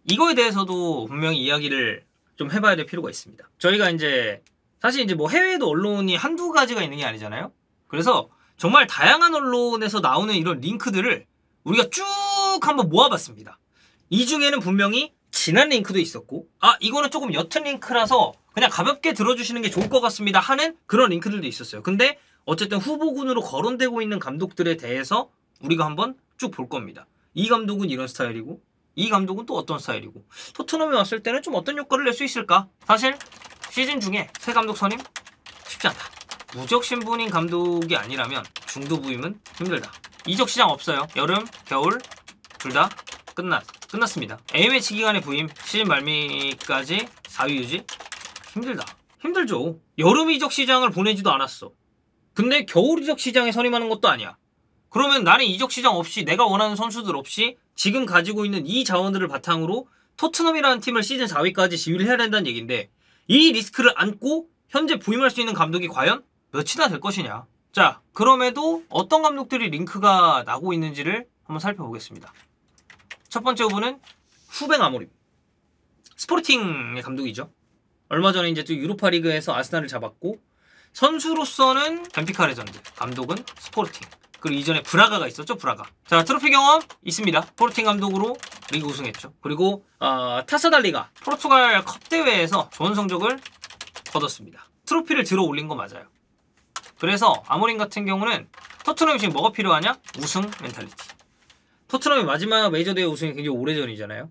이거에 대해서도 분명히 이야기를 좀 해봐야 될 필요가 있습니다. 저희가 이제 사실 이제 뭐 해외에도 언론이 한두 가지가 있는 게 아니잖아요. 그래서 정말 다양한 언론에서 나오는 이런 링크들을 우리가 쭉 한번 모아봤습니다. 이 중에는 분명히 진한 링크도 있었고, 아 이거는 조금 옅은 링크라서 그냥 가볍게 들어주시는 게 좋을 것 같습니다 하는 그런 링크들도 있었어요. 근데 어쨌든 후보군으로 거론되고 있는 감독들에 대해서 우리가 한번 쭉 볼 겁니다. 이 감독은 이런 스타일이고 이 감독은 또 어떤 스타일이고 토트넘에 왔을 때는 좀 어떤 효과를 낼 수 있을까? 사실 시즌 중에 새 감독 선임 쉽지 않다. 무적 신분인 감독이 아니라면 중도 부임은 힘들다. 이적 시장 없어요. 여름, 겨울 둘 다 끝났습니다. A매치 기간에 부임, 시즌 말미까지 4위 유지? 힘들다. 힘들죠. 여름 이적 시장을 보내지도 않았어. 근데 겨울 이적 시장에 선임하는 것도 아니야. 그러면 나는 이적 시장 없이 내가 원하는 선수들 없이 지금 가지고 있는 이 자원들을 바탕으로 토트넘이라는 팀을 시즌 4위까지 지휘를 해야 된다는 얘기인데 이 리스크를 안고 현재 부임할 수 있는 감독이 과연 몇이나 될 것이냐. 자, 그럼에도 어떤 감독들이 링크가 나고 있는지를 한번 살펴보겠습니다. 첫 번째 후보는 후벤 아모림. 스포르팅의 감독이죠. 얼마 전에 이제 또 유로파 리그에서 아스날을 잡았고 선수로서는 벤피카 레전드, 감독은 스포르팅. 그리고 이전에 브라가가 있었죠, 브라가. 자, 트로피 경험 있습니다. 스포르팅 감독으로 리그 우승했죠. 그리고 타사달리가 포르투갈 컵 대회에서 좋은 성적을 거뒀습니다. 트로피를 들어 올린 거 맞아요. 그래서 아모림 같은 경우는 토트넘이 지금 뭐가 필요하냐? 우승 멘탈리티. 토트넘의 마지막 메이저대회 우승이 굉장히 오래전이잖아요.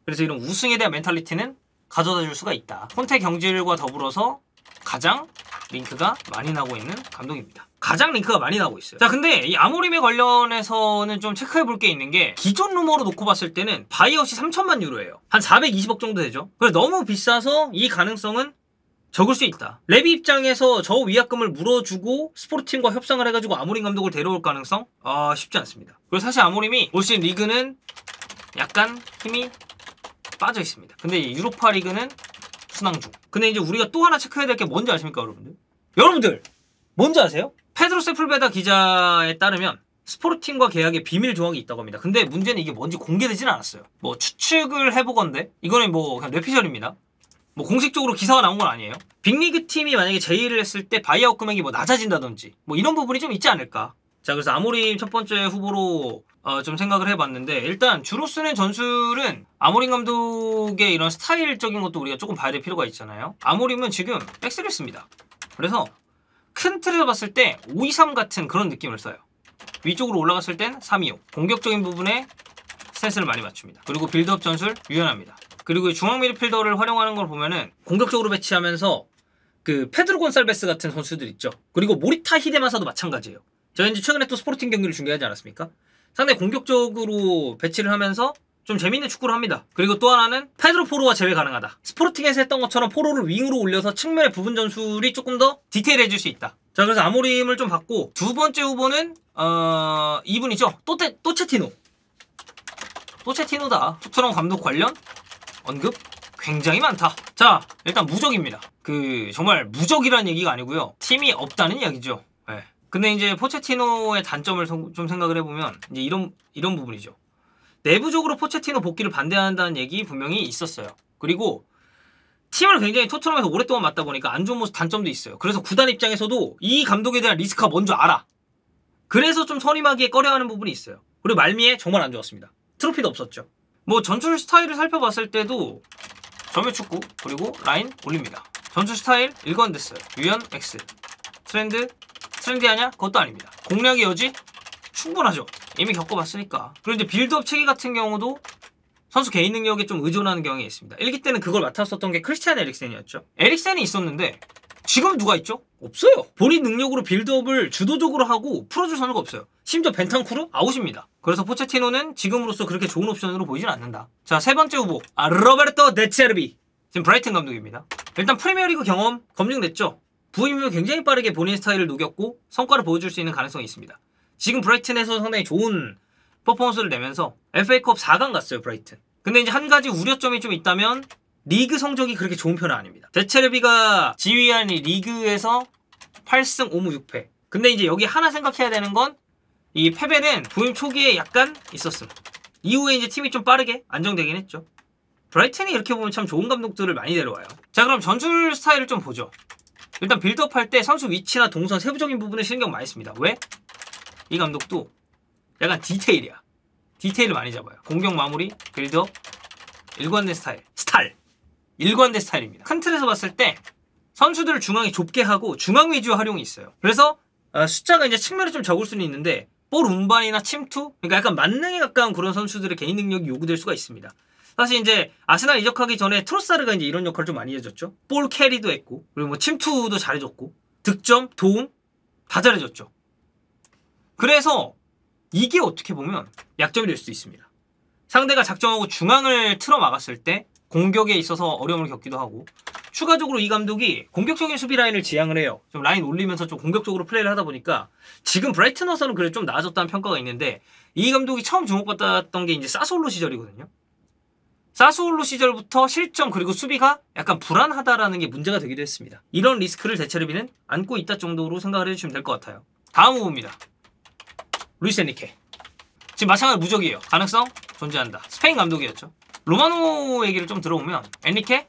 그래서 이런 우승에 대한 멘탈리티는 가져다 줄 수가 있다. 콘테 경질과 더불어서 가장 링크가 많이 나고 있는 감독입니다. 가장 링크가 많이 나고 있어요. 자, 근데 이 아모림에 관련해서는 좀 체크해 볼 게 있는 게 기존 루머로 놓고 봤을 때는 바이아웃이 3천만 유로예요. 한 420억 정도 되죠. 그래서 너무 비싸서 이 가능성은 적을 수 있다. 레비 입장에서 저 위약금을 물어주고 스포르팅과 협상을 해가지고 아모림 감독을 데려올 가능성? 쉽지 않습니다. 그리고 사실 아모림이 올 시즌 리그는 약간 힘이 빠져 있습니다. 근데 이 유로파 리그는 순항 중. 근데 이제 우리가 또 하나 체크해야 될 게 뭔지 아십니까, 여러분들? 여러분들! 뭔지 아세요? 페드로 세풀베다 기자에 따르면 스포르팅과 계약에 비밀 조항이 있다고 합니다. 근데 문제는 이게 뭔지 공개되진 않았어요. 뭐 추측을 해보건데 이거는 뭐 그냥 뇌피셜입니다. 뭐 공식적으로 기사가 나온 건 아니에요. 빅리그 팀이 만약에 제의를 했을 때 바이아웃 금액이 뭐 낮아진다든지 뭐 이런 부분이 좀 있지 않을까. 자, 그래서 아모림 첫 번째 후보로 좀 생각을 해봤는데 일단 주로 쓰는 전술은 아모림 감독의 이런 스타일적인 것도 우리가 조금 봐야 될 필요가 있잖아요. 아모림은 지금 백스를 씁니다. 그래서 큰 틀에서 봤을 때 5-2-3 같은 그런 느낌을 써요. 위쪽으로 올라갔을 땐 3-2-5. 공격적인 부분에 스탠스를 많이 맞춥니다. 그리고 빌드업 전술 유연합니다. 그리고 중앙 미드필더를 활용하는 걸 보면은 공격적으로 배치하면서 그 페드로 곤살베스 같은 선수들 있죠. 그리고 모리타 히데마사도 마찬가지예요. 제가 이제 최근에 또 스포르팅 경기를 중계하지 않았습니까? 상당히 공격적으로 배치를 하면서 좀 재밌는 축구를 합니다. 그리고 또 하나는 페드로 포로와 제외 가능하다. 스포르팅에서 했던 것처럼 포로를 윙으로 올려서 측면의 부분 전술이 조금 더 디테일해질 수 있다. 자, 그래서 아모림을 좀 봤고 두 번째 후보는 이분이죠. 또체티노. 또체티노다. 토트넘 감독 관련 언급 굉장히 많다. 자, 일단 무적입니다. 정말 무적이라는 얘기가 아니고요. 팀이 없다는 이야기죠. 네. 근데 이제 포체티노의 단점을 좀 생각을 해보면 이제 이런 부분이죠. 내부적으로 포체티노 복귀를 반대한다는 얘기 분명히 있었어요. 그리고 팀을 굉장히 토트넘에서 오랫동안 맡다 보니까 안 좋은 모습 단점도 있어요. 그래서 구단 입장에서도 이 감독에 대한 리스크가 뭔지 알아. 그래서 좀 선임하기에 꺼려하는 부분이 있어요. 그리고 말미에 정말 안 좋았습니다. 트로피도 없었죠. 뭐 전술 스타일을 살펴봤을 때도 점유축구 그리고 라인 올립니다. 전술 스타일 일관됐어요. 유연 X. 트렌디하냐? 그것도 아닙니다. 공략의 여지? 충분하죠. 이미 겪어봤으니까. 그리고 이제 빌드업 체계 같은 경우도 선수 개인 능력에 좀 의존하는 경향이 있습니다. 1기 때는 그걸 맡았었던 게 크리스티안 에릭센이었죠. 에릭센이 있었는데 지금 누가 있죠? 없어요. 본인 능력으로 빌드업을 주도적으로 하고 풀어줄 선수가 없어요. 심지어 벤탄쿠르 아웃입니다. 그래서 포체티노는 지금으로서 그렇게 좋은 옵션으로 보이진 않는다. 자, 세 번째 후보 로베르토 데체르비. 지금 브라이튼 감독입니다. 일단 프리미어리그 경험 검증됐죠. 부임 후 굉장히 빠르게 본인 스타일을 녹였고 성과를 보여줄 수 있는 가능성이 있습니다. 지금 브라이튼에서 상당히 좋은 퍼포먼스를 내면서 FA컵 4강 갔어요, 브라이튼. 근데 이제 한 가지 우려점이 좀 있다면 리그 성적이 그렇게 좋은 편은 아닙니다. 데체르비가 지휘한 이 리그에서 8승 5무 6패. 근데 이제 여기 하나 생각해야 되는 건 이 패배는 부임 초기에 약간 있었음. 이후에 이제 팀이 좀 빠르게 안정되긴 했죠. 브라이튼이 이렇게 보면 참 좋은 감독들을 많이 데려와요. 자, 그럼 전술 스타일을 좀 보죠. 일단 빌드업 할 때 선수 위치나 동선 세부적인 부분을 신경 많이 씁니다. 왜? 이 감독도 약간 디테일이야. 디테일을 많이 잡아요. 공격 마무리, 빌드업, 일관된 일관된 스타일입니다. 큰 틀에서 봤을 때 선수들을 중앙에 좁게 하고 중앙 위주의 활용이 있어요. 그래서 숫자가 이제 측면에 좀 적을 수는 있는데 볼 운반이나 침투, 그러니까 약간 만능에 가까운 그런 선수들의 개인 능력이 요구될 수가 있습니다. 사실 이제 아스날 이적하기 전에 트로사르가 이제 이런 역할을 좀 많이 해줬죠. 볼 캐리도 했고, 그리고 뭐 침투도 잘해줬고, 득점, 도움 다 잘해줬죠. 그래서 이게 어떻게 보면 약점이 될 수도 있습니다. 상대가 작정하고 중앙을 틀어 막았을 때 공격에 있어서 어려움을 겪기도 하고, 추가적으로 이 감독이 공격적인 수비 라인을 지향을 해요. 좀 라인 올리면서 좀 공격적으로 플레이를 하다 보니까 지금 브라이튼어서는 그래도 좀 나아졌다는 평가가 있는데, 이 감독이 처음 주목받았던 게 이제 사스올로 시절이거든요. 사스올로 시절부터 실점 그리고 수비가 약간 불안하다라는 게 문제가 되기도 했습니다. 이런 리스크를 대체르비는 안고 있다 정도로 생각을 해주시면 될 것 같아요. 다음 후보입니다. 루이스 엔리케. 지금 마찬가지로 무적이에요. 가능성 존재한다. 스페인 감독이었죠. 로마노 얘기를 좀 들어보면 엔리케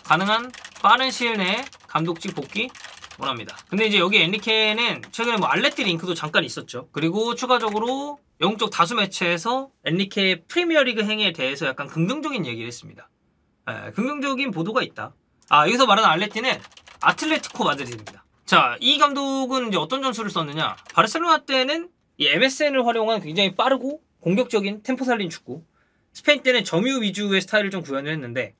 가능한 빠른 시일 내에 감독직 복귀 원합니다. 근데 이제 여기 엔리케는 최근에 뭐 알레티 링크도 잠깐 있었죠. 그리고 추가적으로 영국 쪽 다수 매체에서 엔리케의 프리미어리그 행위에 대해서 약간 긍정적인 얘기를 했습니다. 긍정적인 보도가 있다. 여기서 말하는 알레티는 아틀레티코 마드리드입니다. 자, 이 감독은 이제 어떤 전술을 썼느냐? 바르셀로나 때는 이 MSN을 활용한 굉장히 빠르고 공격적인 템포 살린 축구, 스페인 때는 점유 위주의 스타일을 좀 구현을 했는데,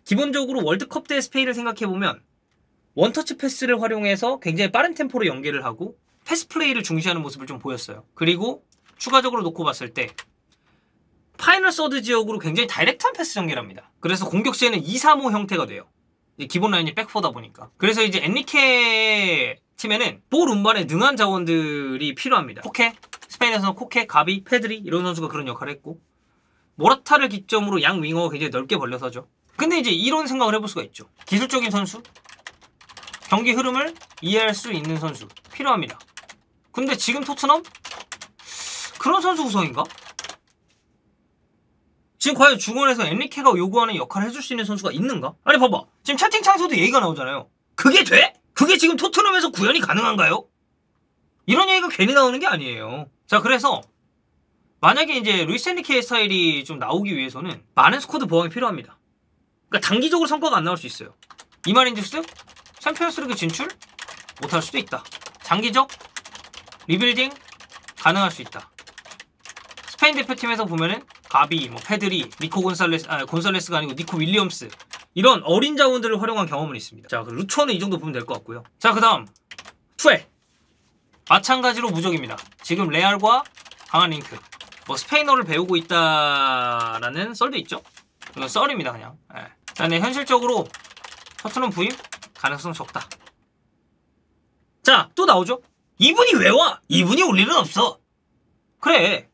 기본적으로 월드컵 때 스페인을 생각해보면 원터치 패스를 활용해서 굉장히 빠른 템포로 연계를 하고 패스 플레이를 중시하는 모습을 좀 보였어요. 그리고 추가적으로 놓고 봤을 때 파이널 서드 지역으로 굉장히 다이렉트한 패스 전개를 합니다. 그래서 공격 시에는 2-3-5 형태가 돼요. 기본 라인이 백포다 보니까. 그래서 이제 엔리케 팀에는 볼 운반에 능한 자원들이 필요합니다. 코케, 스페인에서는 코케, 가비, 페드리 이런 선수가 그런 역할을 했고, 모라타를 기점으로 양 윙어가 굉장히 넓게 벌려서죠. 근데 이제 이런 생각을 해볼 수가 있죠. 기술적인 선수, 경기 흐름을 이해할 수 있는 선수 필요합니다. 근데 지금 토트넘? 그런 선수 구성인가? 지금 과연 중원에서 엔리케가 요구하는 역할을 해줄 수 있는 선수가 있는가? 아니 봐봐, 지금 채팅창에서도 얘기가 나오잖아요. 그게 돼? 그게 지금 토트넘에서 구현이 가능한가요? 이런 얘기가 괜히 나오는 게 아니에요. 자, 그래서 만약에 이제 루이스 엔리케의 스타일이 좀 나오기 위해서는 많은 스쿼드 보강이 필요합니다. 그러니까 단기적으로 성과가 안 나올 수 있어요. 이 말인즉슨 챔피언스리그 진출 못할 수도 있다. 장기적 리빌딩 가능할 수 있다. 스페인 대표팀에서 보면은 가비, 뭐 페드리, 니코 곤살레스가 아니고 니코 윌리엄스, 이런 어린 자원들을 활용한 경험은 있습니다. 자, 루초는 이 정도 보면 될 것 같고요. 자, 그 다음 투엘. 마찬가지로 무적입니다. 지금 레알과 강한 링크. 뭐 스페인어를 배우고 있다라는 썰도 있죠. 이건 썰입니다, 그냥. 자, 네, 현실적으로 토트넘 부임 가능성 적다. 자, 또 나오죠. 이분이 왜 와? 이분이 올 일은 없어. 그래,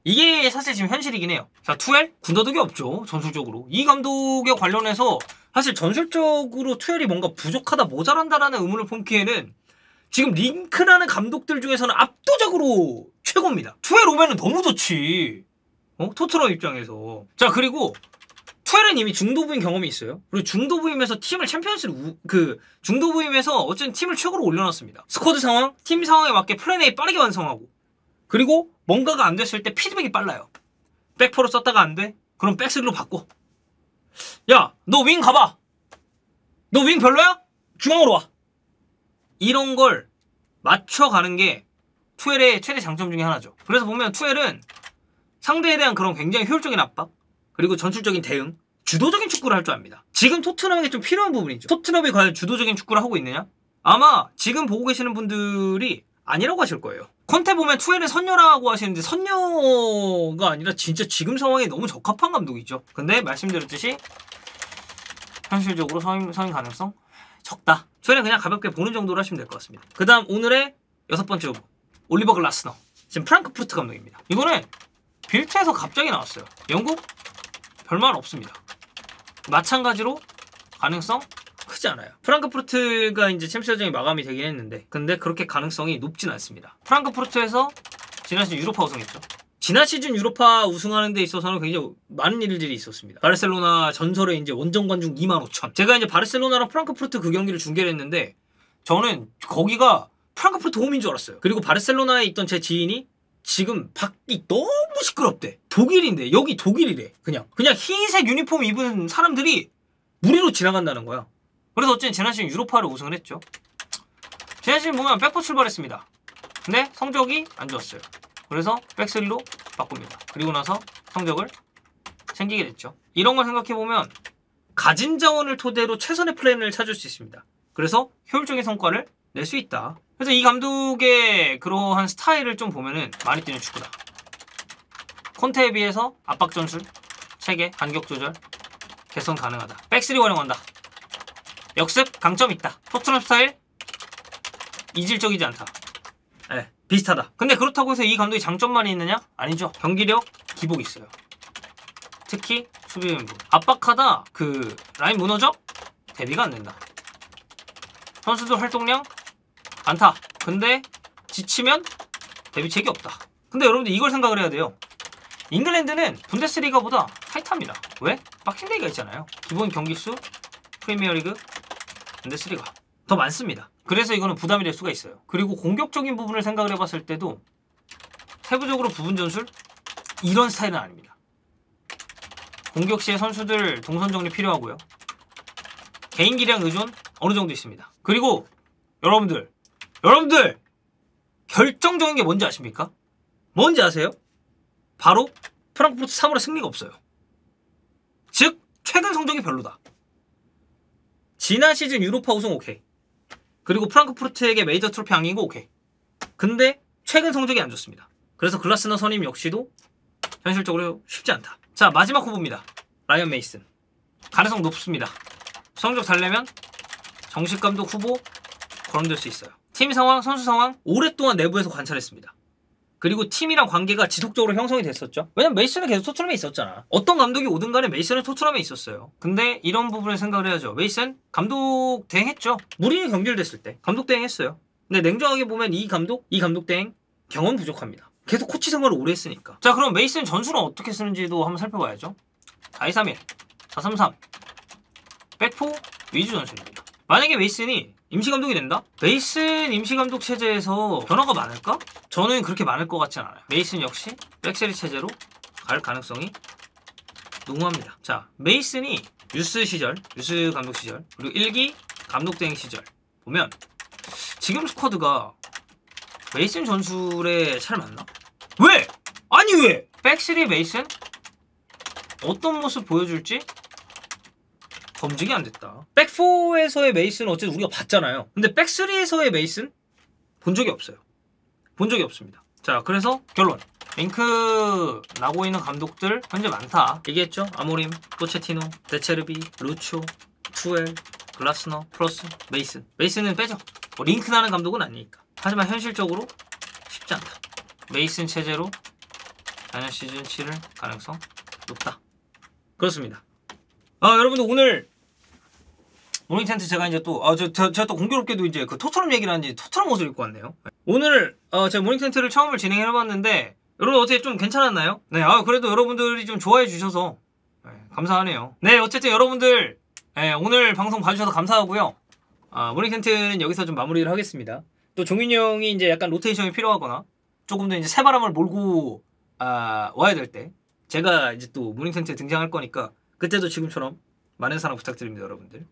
이게 사실 지금 현실이긴 해요. 자, 투엘 군더더기 없죠. 전술적으로 이 감독에 관련해서 사실 전술적으로 투엘이 뭔가 부족하다, 모자란다라는 의문을 품기에는 지금 링크라는 감독들 중에서는 압도적으로 최고입니다. 투엘 오면은 너무 좋지. 토트넘 입장에서. 자, 그리고 투엘은 이미 중도 부임 경험이 있어요. 그리고 중도 부임에서 팀을 중도 부임에서 어쨌든 팀을 최고로 올려놨습니다. 스쿼드 상황, 팀 상황에 맞게 플랜 A 빠르게 완성하고, 그리고 뭔가가 안 됐을 때 피드백이 빨라요. 백포로 썼다가 안 돼? 그럼 백스리로 바꿔. 야, 너 윙 가봐. 너 윙 별로야? 중앙으로 와. 이런 걸 맞춰가는 게 투엘의 최대 장점 중에 하나죠. 그래서 보면 투엘은 상대에 대한 그런 굉장히 효율적인 압박, 그리고 전술적인 대응, 주도적인 축구를 할 줄 압니다. 지금 토트넘에게 좀 필요한 부분이죠. 토트넘이 과연 주도적인 축구를 하고 있느냐? 아마 지금 보고 계시는 분들이 아니라고 하실 거예요. 콘테 보면 투엘은 선녀라고 하시는데 선녀가 아니라 진짜 지금 상황에 너무 적합한 감독이죠. 근데 말씀드렸듯이 현실적으로 성인 가능성 적다. 투엘은 그냥 가볍게 보는 정도로 하시면 될 것 같습니다. 그 다음 오늘의 6번째 후보, 올리버 글라스너. 지금 프랑크푸르트 감독입니다. 이거는 빌트에서 갑자기 나왔어요. 영국? 별말 없습니다. 마찬가지로 가능성 크지 않아요. 프랑크푸르트가 이제 챔피언스전이 마감이 되긴 했는데, 근데 그렇게 가능성이 높진 않습니다. 프랑크푸르트에서 지난 시즌 유로파 우승했죠. 지난 시즌 유로파 우승하는 데 있어서는 굉장히 많은 일들이 있었습니다. 바르셀로나 전설의 이제 원정 관중 25,000. 제가 이제 바르셀로나랑 프랑크푸르트 그 경기를 중계를 했는데 저는 거기가 프랑크푸르트 홈인 줄 알았어요. 그리고 바르셀로나에 있던 제 지인이 지금 밖이 너무 시끄럽대. 독일인데 여기 독일이래. 그냥 흰색 유니폼 입은 사람들이 무리로 지나간다는 거야. 그래서 어쨌든 지난 시즌 유로파를 우승을 했죠. 지난 시즌 보면 백포 출발했습니다. 근데 성적이 안 좋았어요. 그래서 백스리로 바꿉니다. 그리고 나서 성적을 챙기게 됐죠. 이런 걸 생각해보면 가진 자원을 토대로 최선의 플랜을 찾을 수 있습니다. 그래서 효율적인 성과를 낼 수 있다. 그래서 이 감독의 그러한 스타일을 좀 보면은 많이 뛰는 축구다. 콘테에 비해서 압박 전술, 체계, 간격 조절, 개선 가능하다. 백스리 활용한다. 역습, 강점 있다. 토트넘 스타일, 이질적이지 않다. 네, 비슷하다. 근데 그렇다고 해서 이 감독이 장점만 있느냐? 아니죠. 경기력, 기복 있어요. 특히 수비면부. 압박하다 그 라인 무너져? 대비가 안 된다. 선수들 활동량 많다. 근데 지치면 대비책이 없다. 근데 여러분들 이걸 생각을 해야 돼요. 잉글랜드는 분데스리가보다 타이트합니다. 왜? 박싱데이가 있잖아요. 기본 경기수, 프리미어리그, 분데스리가 더 많습니다. 그래서 이거는 부담이 될 수가 있어요. 그리고 공격적인 부분을 생각을 해봤을 때도 세부적으로 부분 전술 이런 스타일은 아닙니다. 공격 시에 선수들 동선 정리 필요하고요. 개인 기량 의존 어느 정도 있습니다. 그리고 여러분들 결정적인 게 뭔지 아십니까? 뭔지 아세요? 바로 프랑크푸르트 3월에 승리가 없어요. 즉 최근 성적이 별로다. 지난 시즌 유로파 우승 오케이. 그리고 프랑크푸르트에게 메이저 트로피 안긴 거 오케이. 근데 최근 성적이 안 좋습니다. 그래서 글라스너 선임 역시도 현실적으로 쉽지 않다. 자, 마지막 후보입니다. 라이언 메이슨. 가능성 높습니다. 성적 잘 내면 정식 감독 후보 거론될 수 있어요. 팀 상황, 선수 상황 오랫동안 내부에서 관찰했습니다. 그리고 팀이랑 관계가 지속적으로 형성이 됐었죠. 왜냐면 메이슨은 계속 토트넘에 있었잖아. 어떤 감독이 오든 간에 메이슨은 토트넘에 있었어요. 근데 이런 부분을 생각을 해야죠. 메이슨 감독 대행했죠. 무리뉴 경질됐을 때 감독 대행했어요. 근데 냉정하게 보면 이 감독 대행 경험 부족합니다. 계속 코치 생활을 오래 했으니까. 자, 그럼 메이슨 전술은 어떻게 쓰는지도 한번 살펴봐야죠. 4-2-3-1, 4-3-3, 백포 위주 전술입니다. 만약에 메이슨이 임시감독이 된다? 메이슨 임시감독 체제에서 변화가 많을까? 저는 그렇게 많을 것 같진 않아요. 메이슨 역시 백세리 체제로 갈 가능성이 농후합니다. 자, 메이슨이 유스 시절, 유스 감독 시절, 그리고 1기 감독 대행 시절 보면 지금 스쿼드가 메이슨 전술에 잘 맞나? 왜? 아니 왜? 백스리 메이슨 어떤 모습 보여줄지 검증이 안 됐다. 백4에서의 메이슨은 어쨌든 우리가 봤잖아요. 근데 백3에서의 메이슨 본 적이 없어요. 본 적이 없습니다. 자, 그래서 결론. 링크 나고 있는 감독들 현재 많다. 얘기했죠? 아모림, 포체티노, 데체르비, 루초, 투엘, 글라스너, 플러스, 메이슨. 메이슨은 빼죠. 뭐 링크 나는 감독은 아니니까. 하지만 현실적으로 쉽지 않다. 메이슨 체제로 작년 시즌 7을 가능성 높다. 그렇습니다. 여러분들 오늘 모닝 텐트 제가 이제 또 제가 또 공교롭게도 이제 그 토트넘 얘기를 하는지 토트넘 옷을 입고 왔네요. 오늘 제가 모닝 텐트를 처음을 진행해봤는데 여러분 어떻게 좀 괜찮았나요? 네, 그래도 여러분들이 좀 좋아해 주셔서 감사하네요. 네, 어쨌든 여러분들 오늘 방송 봐주셔서 감사하고요. 모닝 텐트는 여기서 좀 마무리를 하겠습니다. 또 종윤이 형이 이제 약간 로테이션이 필요하거나 조금 더 이제 새바람을 몰고 와야 될 때 제가 이제 또 모닝 텐트에 등장할 거니까 그때도 지금처럼 많은 사랑 부탁드립니다, 여러분들.